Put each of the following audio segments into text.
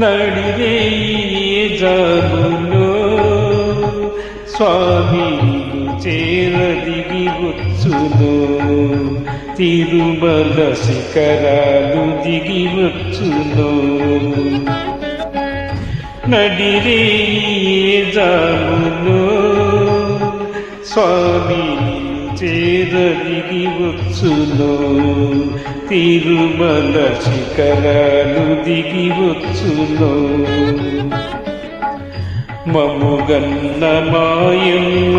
నడిరే జాములో స్వామి చేరదిగి వచ్చును, తిరుమల శిఖరాలు దిగి వచ్చును. నడిరే జాములో స్వామి చేరదిగి వచ్చును, తిరుమల శిఖరాలు దిగి వచ్చును. మముగన్న మాయమ్మ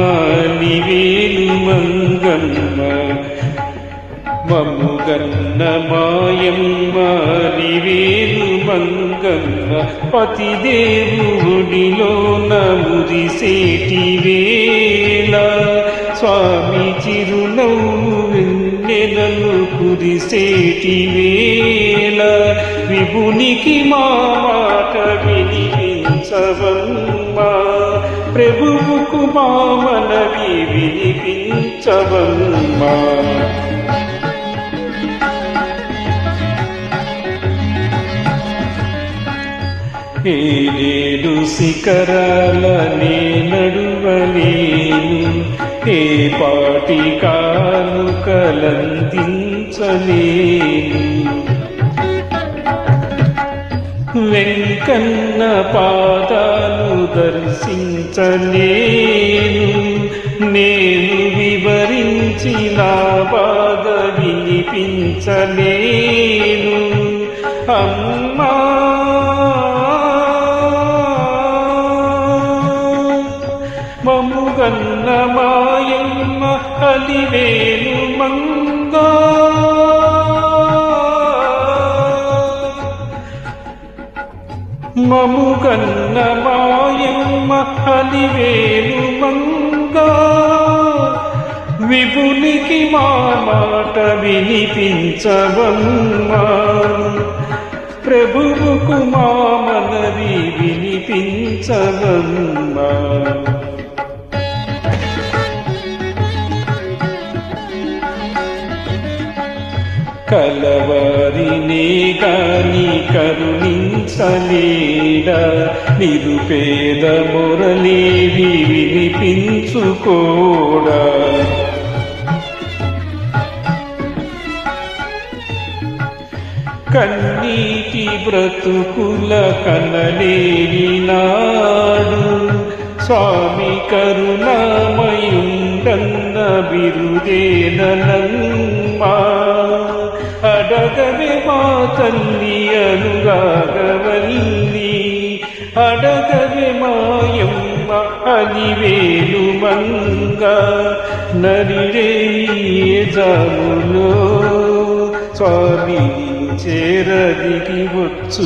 నివేలు మంగమ్మ, మముగన్న మాయమ్మ నివేలు మంగమ్మ, పతిదేవుడిలో మురిసేటి వేళ స్వామి చిరునవ్వు వెన్నెలలు కురిసేటి వేళ, విభునికి మా మాట వినిపించవమ్మా, ప్రభువుకు మా మనవి వినిపించవమ్మా. ఏడు శిఖరాలనే నడువలేను, ఏ పాటి కానుకలందించలేను. వెంకన్న పాదాలు దర్శించలేను, నేను వివరించి నా బాధ వినిపించలేను. అమ్మా మముగన్న మాయమ్మ అలివేలు మంగా, మముగన్న మాయమ్మ అలివేలు మంగా, విభునికి మా మాట వినిపించవమ్మా, ప్రభువుకు మా మనవి వినిపించవమ్మా. కలవారినే గాని కరుణించలేడా, నిరుపేద మొరలేవి వినిపించుకోడా. కన్నీటి బ్రతుకుల కనలేని నాడు స్వామి కరుణామయుండన్న బిరుదేనమ్మా, అడగవే మా తల్లి అనురాగవల్లి, అడగవే మాయమ్మ అలివేలు మంగ. నడిరే జాములో స్వామి చేరదిగి వచ్చు.